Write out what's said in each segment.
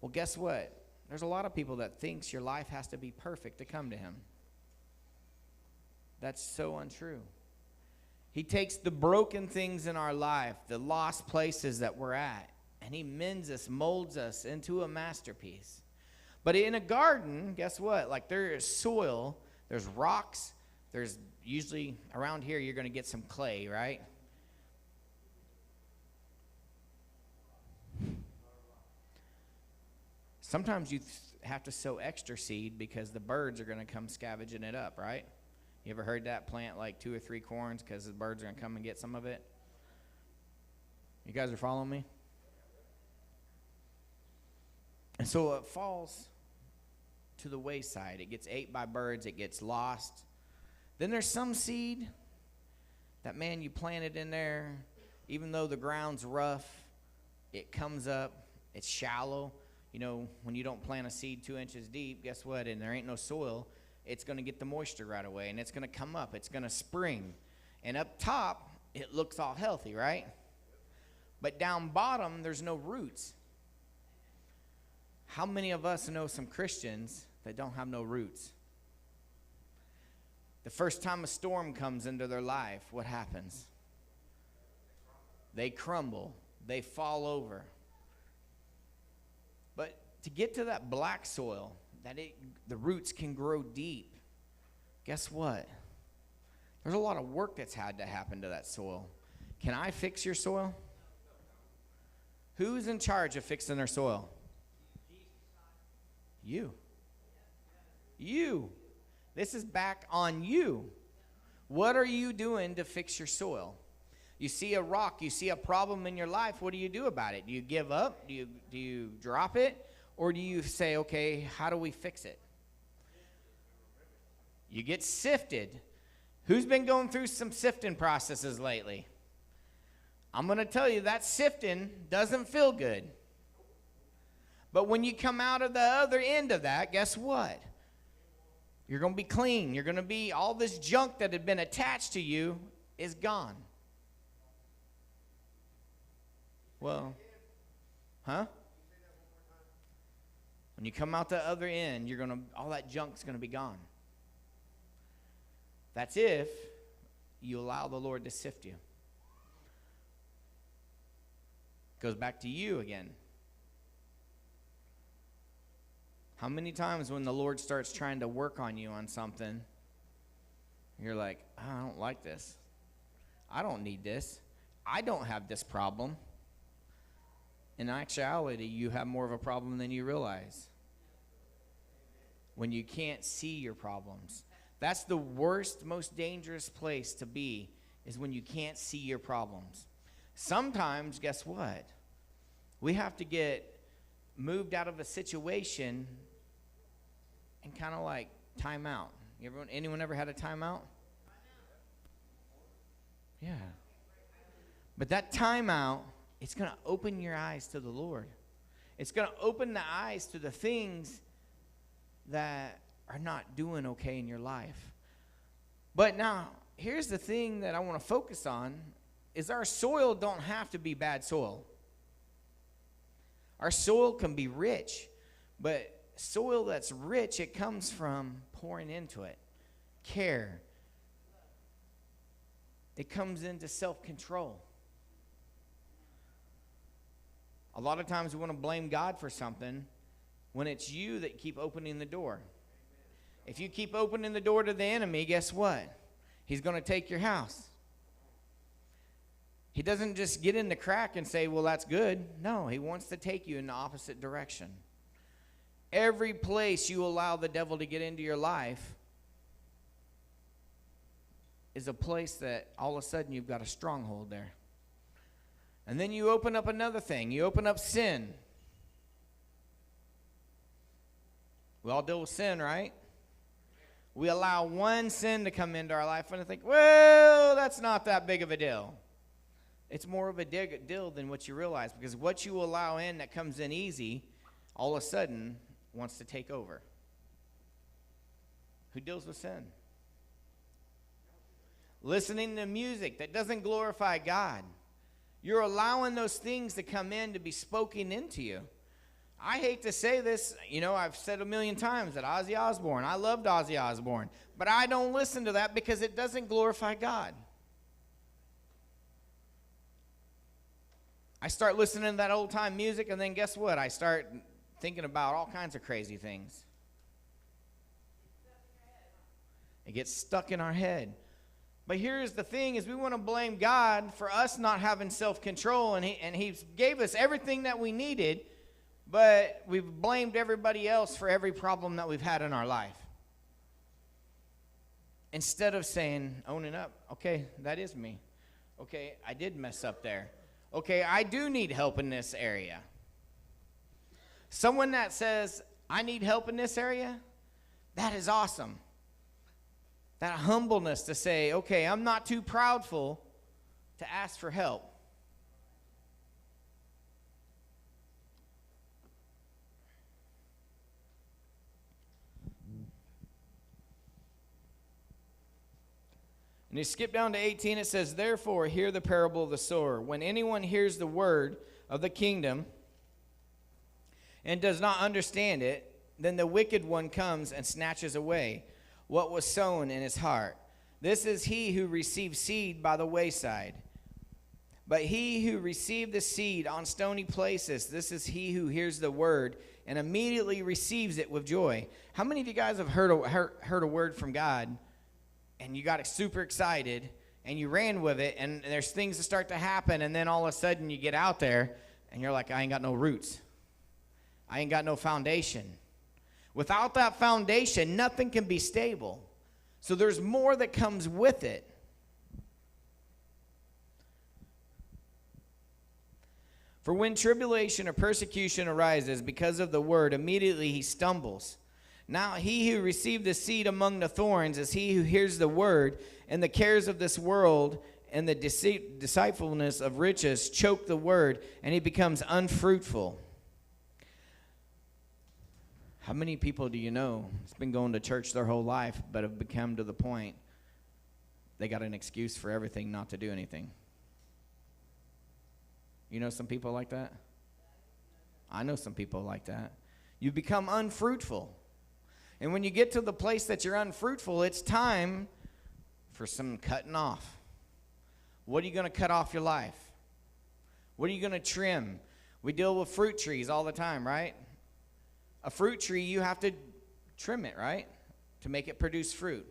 Well, guess what? There's a lot of people that thinks your life has to be perfect to come to him. That's so untrue. He takes the broken things in our life, the lost places that we're at, and he mends us, molds us into a masterpiece. But in a garden, guess what? Like, there is soil, there's rocks, there's usually around here you're going to get some clay, right? Sometimes you have to sow extra seed because the birds are going to come scavenging it up, right? You ever heard that? Plant like 2 or 3 corns because the birds are going to come and get some of it? You guys are following me? And so it falls to the wayside. It gets ate by birds. It gets lost. Then there's some seed that, man, you planted in there. Even though the ground's rough, it comes up. It's shallow. You know, when you don't plant a seed 2 inches deep, guess what? And there ain't no soil, it's going to get the moisture right away, and it's going to come up. It's going to spring. And up top, it looks all healthy, right? But down bottom, there's no roots. How many of us know some Christians that don't have no roots? The first time a storm comes into their life, what happens? They crumble. They fall over. But to get to that black soil, that the roots can grow deep, guess what? There's a lot of work that's had to happen to that soil. Can I fix your soil? Who's in charge of fixing their soil? You. You. This is back on you. What are you doing to fix your soil? You see a rock, you see a problem in your life, what do you do about it? Do you give up? Do you drop it? Or do you say, okay, how do we fix it? You get sifted. Who's been going through some sifting processes lately? I'm going to tell you that sifting doesn't feel good. But when you come out of the other end of that, guess what? You're going to be clean. You're going to be, all this junk that had been attached to you is gone. Well, huh? When you come out the other end, all that junk's going to be gone. That's if you allow the Lord to sift you. Goes back to you again. How many times when the Lord starts trying to work on you on something, you're like, I don't like this. I don't need this. I don't have this problem. In actuality, you have more of a problem than you realize. When you can't see your problems. That's the worst, most dangerous place to be, is when you can't see your problems. Sometimes, guess what? We have to get moved out of a situation and kind of like time out. Anyone ever had a timeout? Yeah. But that timeout, it's going to open your eyes to the Lord. It's going to open the eyes to the things that are not doing okay in your life. But now, here's the thing that I want to focus on, is our soil don't have to be bad soil. Our soil can be rich, but soil that's rich, it comes from pouring into it. Care. It comes into self-control. A lot of times we want to blame God for something when it's you that keep opening the door. If you keep opening the door to the enemy, guess what? He's going to take your house. He doesn't just get in the crack and say, well, that's good. No, he wants to take you in the opposite direction. Every place you allow the devil to get into your life is a place that all of a sudden you've got a stronghold there. And then you open up another thing. You open up sin. We all deal with sin, right? We allow one sin to come into our life and I think, well, that's not that big of a deal. It's more of a deal than what you realize, because what you allow in that comes in easy, all of a sudden wants to take over. Who deals with sin? Listening to music that doesn't glorify God. You're allowing those things to come in to be spoken into you. I hate to say this, I've said a million times that Ozzy Osbourne, I loved Ozzy Osbourne, but I don't listen to that because it doesn't glorify God. I start listening to that old time music, and then guess what? I start thinking about all kinds of crazy things. It gets stuck in our head. But here's the thing, is we want to blame God for us not having self-control, and he gave us everything that we needed, but we've blamed everybody else for every problem that we've had in our life. Instead of owning up, okay, that is me. Okay, I did mess up there. Okay, I do need help in this area. Someone that says, I need help in this area, that is awesome. That humbleness to say, okay, I'm not too proudful to ask for help. And you skip down to 18, it says, therefore, hear the parable of the sower. When anyone hears the word of the kingdom and does not understand it, then the wicked one comes and snatches away what was sown in his heart. This is he who received seed by the wayside. But he who received the seed on stony places, this is he who hears the word and immediately receives it with joy. How many of you guys have heard a word from God, and you got super excited, and you ran with it, and there's things that start to happen, and then all of a sudden you get out there, and you're like, I ain't got no roots. I ain't got no foundation. Without that foundation, nothing can be stable. So there's more that comes with it. For when tribulation or persecution arises because of the word, immediately he stumbles. Now he who received the seed among the thorns is he who hears the word, and the cares of this world and the deceitfulness of riches choke the word, and he becomes unfruitful. How many people do you know that's been going to church their whole life but have become to the point they got an excuse for everything not to do anything? You know some people like that? I know some people like that. You become unfruitful. And when you get to the place that you're unfruitful, it's time for some cutting off. What are you going to cut off your life? What are you going to trim? We deal with fruit trees all the time, right? A fruit tree, you have to trim it, right? To make it produce fruit.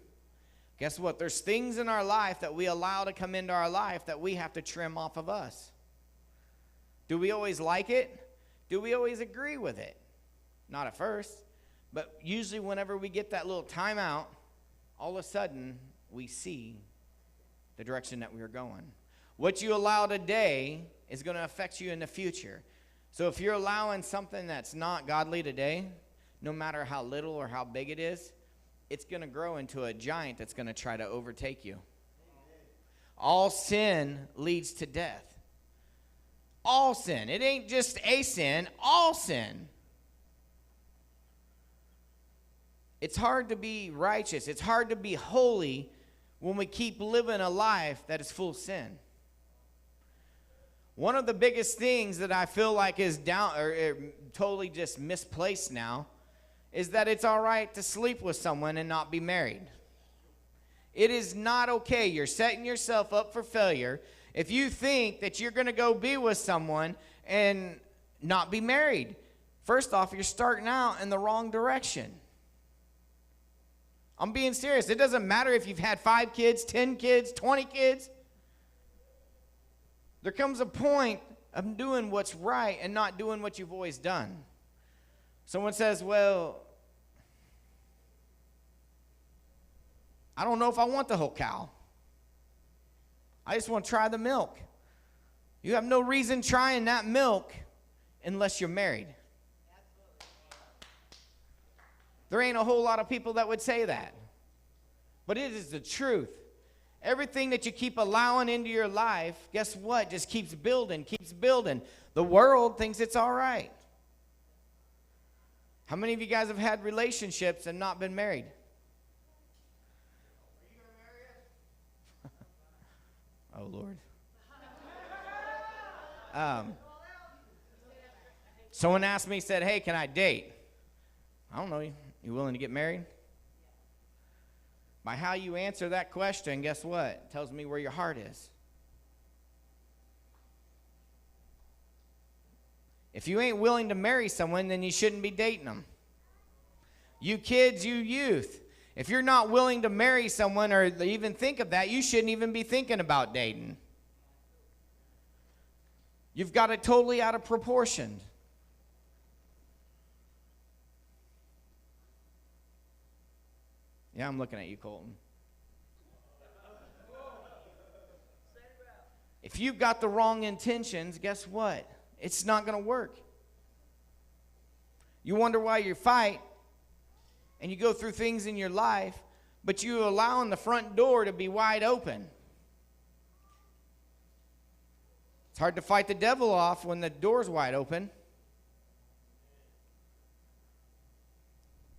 Guess what? There's things in our life that we allow to come into our life that we have to trim off of us. Do we always like it? Do we always agree with it? Not at first. But usually whenever we get that little time out, all of a sudden we see the direction that we are going. What you allow today is going to affect you in the future. So if you're allowing something that's not godly today, no matter how little or how big it is, it's going to grow into a giant that's going to try to overtake you. All sin leads to death. All sin. It ain't just a sin, all sin. It's hard to be righteous. It's hard to be holy when we keep living a life that is full of sin. One of the biggest things that I feel like is totally just misplaced now is that it's all right to sleep with someone and not be married. It is not okay. You're setting yourself up for failure if you think that you're going to go be with someone and not be married. First off, you're starting out in the wrong direction. I'm being serious. It doesn't matter if you've had 5 kids, 10 kids, 20 kids. There comes a point of doing what's right and not doing what you've always done. Someone says, well, I don't know if I want the whole cow. I just want to try the milk. You have no reason trying that milk unless you're married. There ain't a whole lot of people that would say that. But it is the truth. Everything that you keep allowing into your life, guess what? Just keeps building, keeps building. The world thinks it's all right. How many of you guys have had relationships and not been married? Are you going to marry us? Oh, Lord. Someone asked me, said, hey, can I date? I don't know. You willing to get married? By how you answer that question, guess what? It tells me where your heart is. If you ain't willing to marry someone, then you shouldn't be dating them. You kids, you youth, if you're not willing to marry someone or even think of that, you shouldn't even be thinking about dating. You've got it totally out of proportion. Yeah, I'm looking at you, Colton. If you've got the wrong intentions, guess what? It's not going to work. You wonder why you fight and you go through things in your life, but you allowing the front door to be wide open. It's hard to fight the devil off when the door's wide open.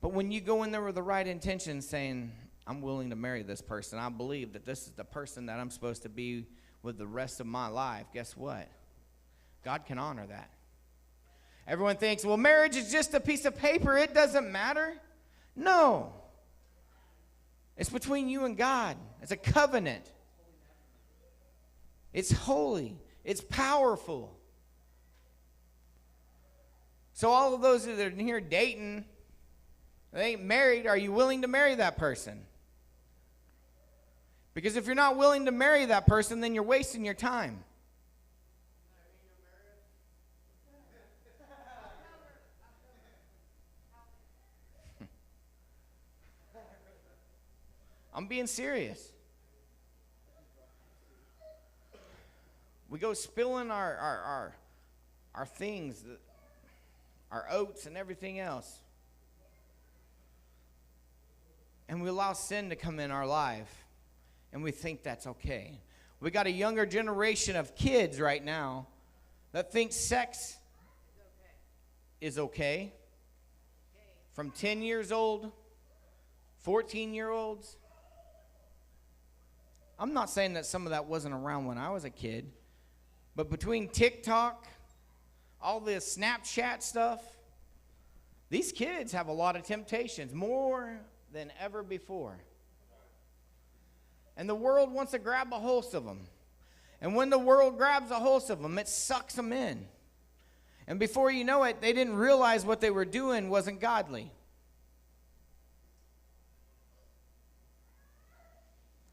But when you go in there with the right intention saying, I'm willing to marry this person, I believe that this is the person that I'm supposed to be with the rest of my life, guess what? God can honor that. Everyone thinks, well, marriage is just a piece of paper. It doesn't matter. No. It's between you and God. It's a covenant. It's holy. It's powerful. So all of those that are here dating, they ain't married, are you willing to marry that person? Because if you're not willing to marry that person, then you're wasting your time. I'm being serious. We go spilling our things, our oats and everything else. And we allow sin to come in our life. And we think that's okay. We got a younger generation of kids right now that think sex is okay. From 10 years old, 14-year-olds. I'm not saying that some of that wasn't around when I was a kid. But between TikTok, all this Snapchat stuff, these kids have a lot of temptations, more than ever before. And the world wants to grab a hold of them. And when the world grabs a hold of them, it sucks them in. And before you know it, they didn't realize what they were doing wasn't godly.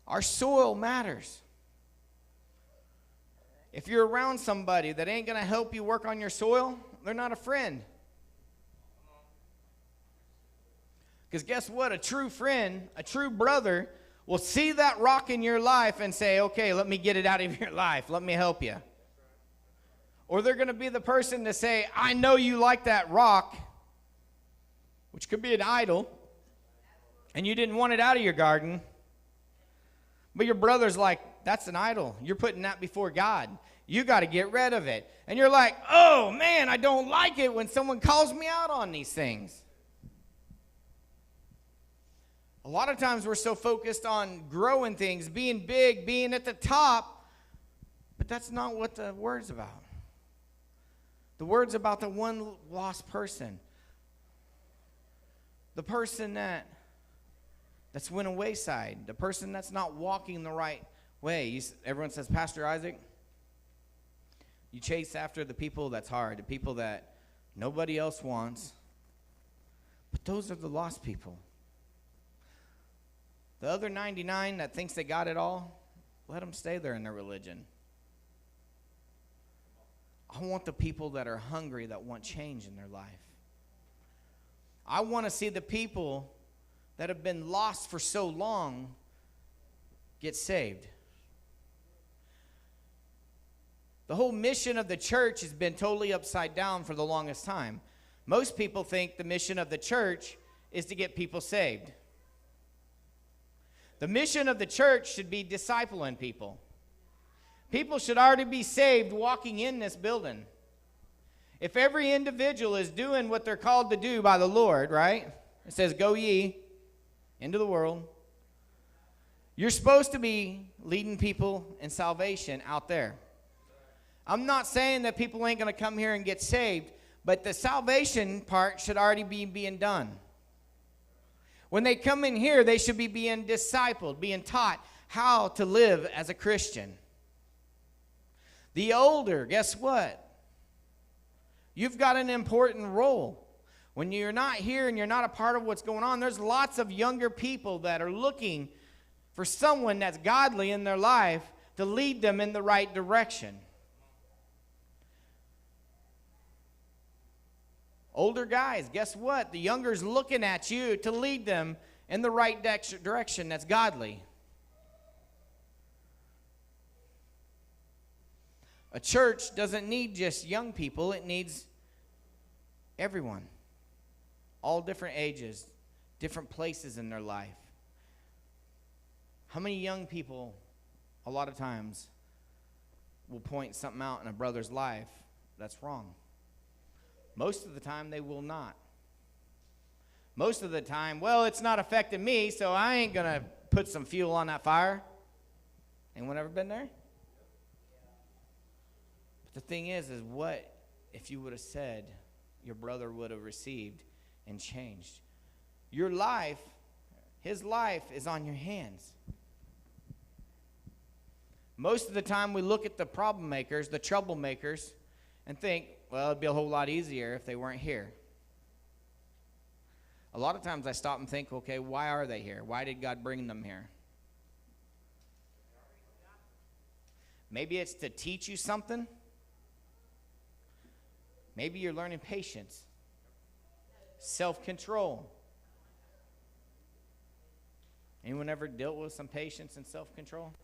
Our soil matters. If you're around somebody that ain't going to help you work on your soil, they're not a friend. Because guess what? A true friend, a true brother, will see that rock in your life and say, okay, let me get it out of your life. Let me help you. Or they're going to be the person to say, I know you like that rock, which could be an idol, and you didn't want it out of your garden. But your brother's like, that's an idol. You're putting that before God. You got to get rid of it. And you're like, oh, man, I don't like it when someone calls me out on these things. A lot of times we're so focused on growing things, being big, being at the top, but that's not what the word's about. The word's about the one lost person. The person that's went a wayside. The person that's not walking the right way. Everyone says, Pastor Isaac, you chase after the people that's hard, the people that nobody else wants. But those are the lost people. The other 99 that thinks they got it all, let them stay there in their religion. I want the people that are hungry, that want change in their life. I want to see the people that have been lost for so long get saved. The whole mission of the church has been totally upside down for the longest time. Most people think the mission of the church is to get people saved. The mission of the church should be discipling people. People should already be saved walking in this building. If every individual is doing what they're called to do by the Lord, right? It says, go ye into the world. You're supposed to be leading people in salvation out there. I'm not saying that people ain't going to come here and get saved, But the salvation part should already be being done. When they come in here, they should be being discipled, being taught how to live as a Christian. The older, guess what? You've got an important role. When you're not here and you're not a part of what's going on, there's lots of younger people that are looking for someone that's godly in their life to lead them in the right direction. Older guys, guess what? The younger's looking at you to lead them in the right direction that's godly. A church doesn't need just young people, it needs everyone. All different ages, different places in their life. How many young people, a lot of times, will point something out in a brother's life that's wrong? Most of the time, they will not. Most of the time, well, it's not affecting me, so I ain't going to put some fuel on that fire. Anyone ever been there? But the thing is what if you would have said your brother would have received and changed? Your life, his life is on your hands. Most of the time we look at the problem makers, the troublemakers, and think, well, it'd be a whole lot easier if they weren't here. A lot of times I stop and think, okay, why are they here? Why did God bring them here? Maybe it's to teach you something. Maybe you're learning patience, self-control. Anyone ever dealt with some patience and self-control?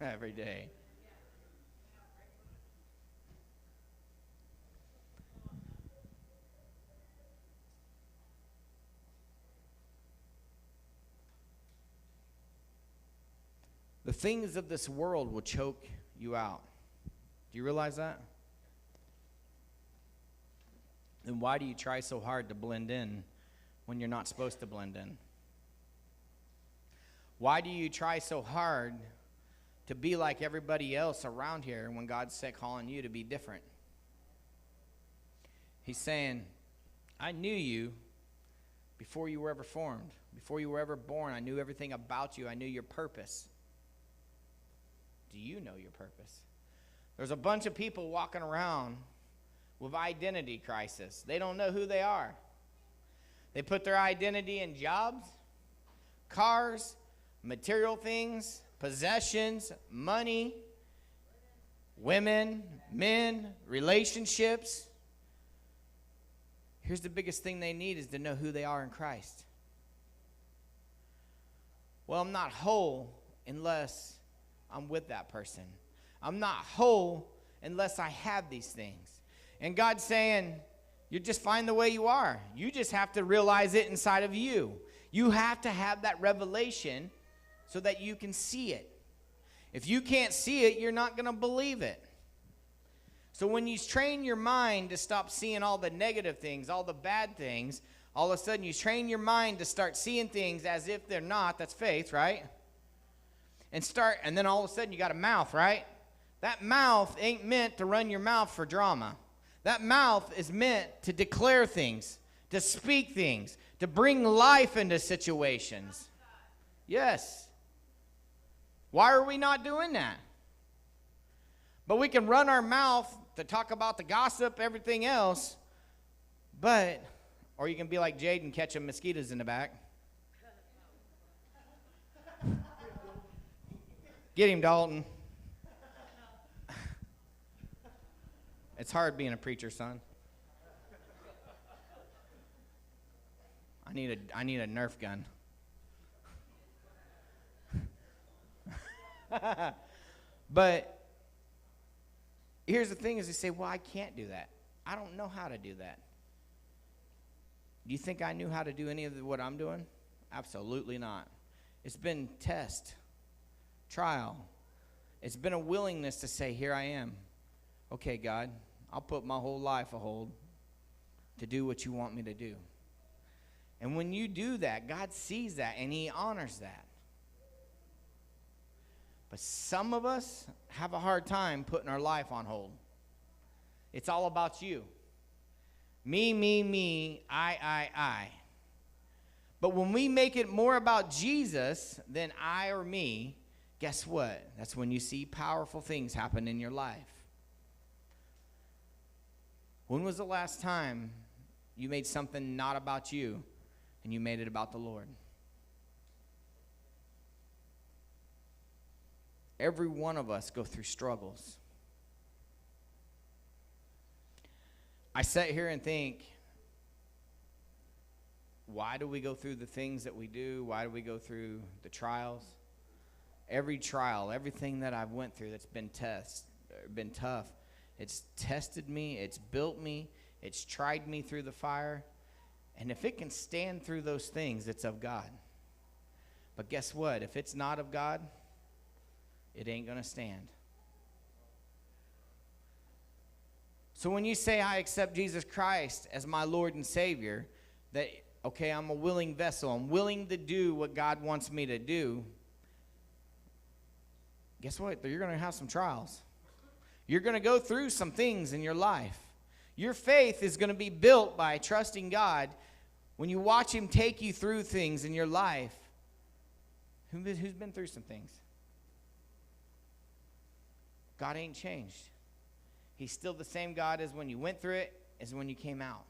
Every day. The things of this world will choke you out. Do you realize that? Then why do you try so hard to blend in when you're not supposed to blend in? Why do you try so hard to be like everybody else around here when God's calling you to be different? He's saying, I knew you before you were ever formed. Before you were ever born, I knew everything about you. I knew your purpose. Do you know your purpose? There's a bunch of people walking around with identity crisis. They don't know who they are. They put their identity in jobs, cars, material things, possessions, money, women, men, relationships. Here's the biggest thing they need is to know who they are in Christ. Well, I'm not whole unless I'm with that person. I'm not whole unless I have these things. And God's saying, you're just fine the way you are. You just have to realize it inside of you. You have to have that revelation so that you can see it. If you can't see it, you're not going to believe it. So when you train your mind to stop seeing all the negative things, all the bad things, all of a sudden you train your mind to start seeing things as if they're not. That's faith, right? And then all of a sudden you got a mouth, right? That mouth ain't meant to run your mouth for drama. That mouth is meant to declare things, to speak things, to bring life into situations. Yes. Why are we not doing that? But we can run our mouth to talk about the gossip, everything else, or you can be like Jade and catch mosquitoes in the back. Get him, Dalton. It's hard being a preacher, son. I need a Nerf gun. But here's the thing is they say, well, I can't do that. I don't know how to do that. Do you think I knew how to do any of what I'm doing? Absolutely not. It's been test, trial. It's been a willingness to say, here I am. Okay, God, I'll put my whole life a hold to do what you want me to do. And when you do that, God sees that and he honors that. But some of us have a hard time putting our life on hold. It's all about you. Me, I. But when we make it more about Jesus than I or me, guess what? That's when you see powerful things happen in your life. When was the last time you made something not about you and you made it about the Lord? Every one of us go through struggles. I sit here and think, why do we go through the things that we do? Why do we go through the trials? Every trial, everything that I've went through that's been tough, it's tested me, it's built me, it's tried me through the fire. And if it can stand through those things, it's of God. But guess what? If it's not of God, it ain't going to stand. So when you say, I accept Jesus Christ as my Lord and Savior, that, okay, I'm a willing vessel. I'm willing to do what God wants me to do. Guess what? You're going to have some trials. You're going to go through some things in your life. Your faith is going to be built by trusting God. When you watch Him take you through things in your life, who's been through some things? God ain't changed. He's still the same God as when you went through it, as when you came out.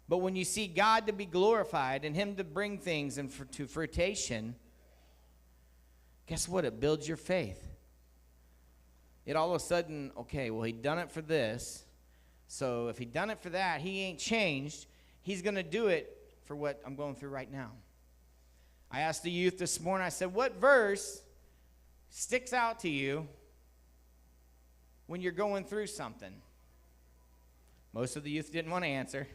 But when you see God to be glorified and Him to bring things to fruition, guess what? It builds your faith. It all of a sudden, okay, well, He done it for this. So if He done it for that, He ain't changed. He's going to do it for what I'm going through right now. I asked the youth this morning, I said, what verse sticks out to you when you're going through something? Most of the youth didn't want to answer.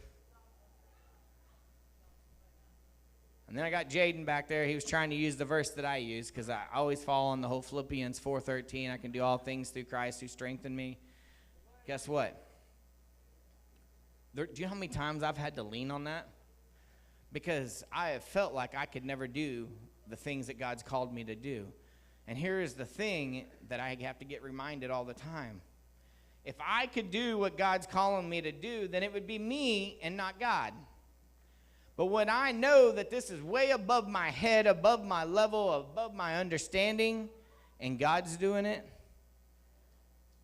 And then I got Jaden back there. He was trying to use the verse that I use because I always fall on the whole Philippians 4:13. I can do all things through Christ who strengthened me. Guess what? Do you know how many times I've had to lean on that? Because I have felt like I could never do the things that God's called me to do. And here is the thing that I have to get reminded all the time. If I could do what God's calling me to do, then it would be me and not God. But when I know that this is way above my head, above my level, above my understanding, and God's doing it,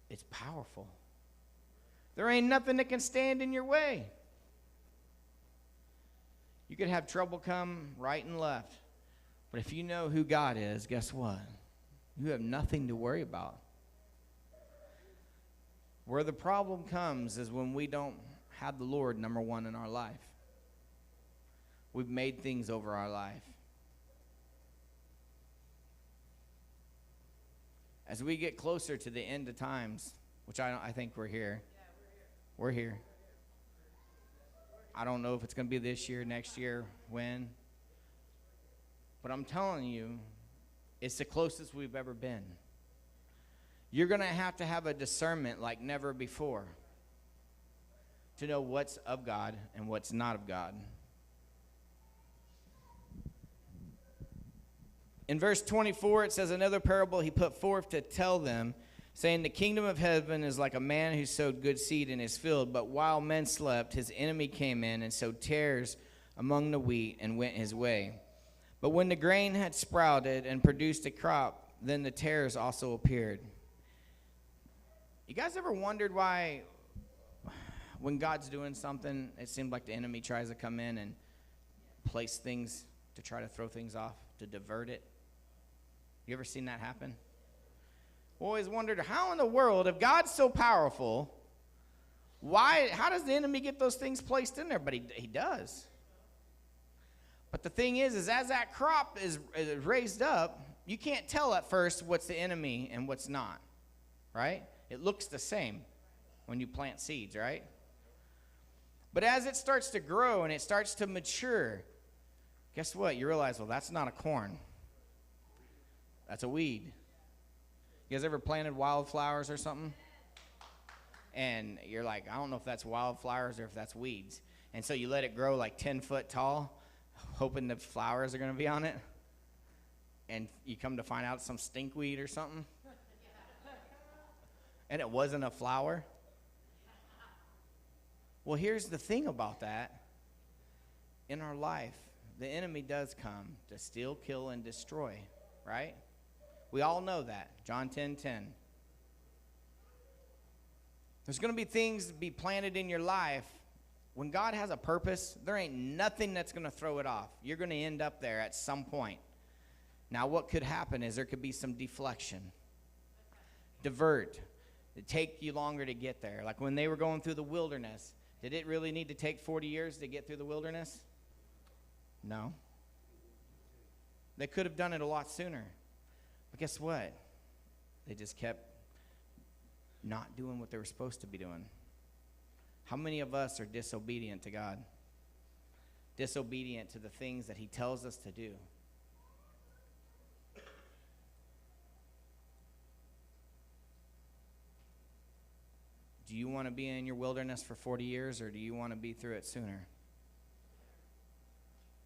it's powerful. There ain't nothing that can stand in your way. You could have trouble come right and left. But if you know who God is, guess what? You have nothing to worry about. Where the problem comes is when we don't have the Lord number one in our life. We've made things over our life. As we get closer to the end of times, which I think we're here. We're here. I don't know if it's going to be this year, next year, when. But I'm telling you, it's the closest we've ever been. You're going to have a discernment like never before to know what's of God and what's not of God. In verse 24, it says, another parable he put forth to tell them, saying, the kingdom of heaven is like a man who sowed good seed in his field, but while men slept, his enemy came in and sowed tares among the wheat and went his way. But when the grain had sprouted and produced a crop, then the tares also appeared. You guys ever wondered why when God's doing something, it seems like the enemy tries to come in and place things to try to throw things off, to divert it? You ever seen that happen? Always wondered, how in the world, if God's so powerful, how does the enemy get those things placed in there? But he does. But the thing is as that crop is raised up, you can't tell at first what's the enemy and what's not, right? It looks the same when you plant seeds, right? But as it starts to grow and it starts to mature, guess what? You realize, well, that's not a corn. That's a weed. You guys ever planted wildflowers or something? And you're like, I don't know if that's wildflowers or if that's weeds. And so you let it grow like 10 foot tall, hoping the flowers are going to be on it. And you come to find out it's some stinkweed or something. And it wasn't a flower. Well, here's the thing about that. In our life, the enemy does come to steal, kill, and destroy, right? We all know that. John 10:10. There's going to be things that be planted in your life. When God has a purpose, there ain't nothing that's going to throw it off. You're going to end up there at some point. Now, what could happen is there could be some deflection. Divert. It take you longer to get there. Like when they were going through the wilderness, did it really need to take 40 years to get through the wilderness? No. They could have done it a lot sooner. But guess what? They just kept not doing what they were supposed to be doing. How many of us are disobedient to God? Disobedient to the things that he tells us to do? Do you want to be in your wilderness for 40 years, or do you want to be through it sooner?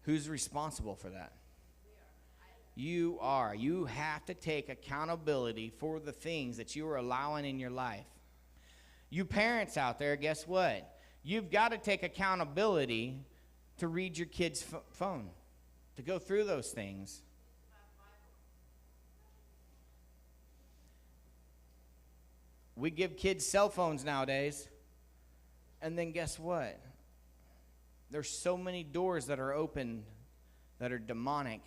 Who's responsible for that? You are. You have to take accountability for the things that you are allowing in your life. You parents out there, guess what? You've got to take accountability to read your kid's phone, to go through those things. We give kids cell phones nowadays, and then guess what? There's so many doors that are open that are demonic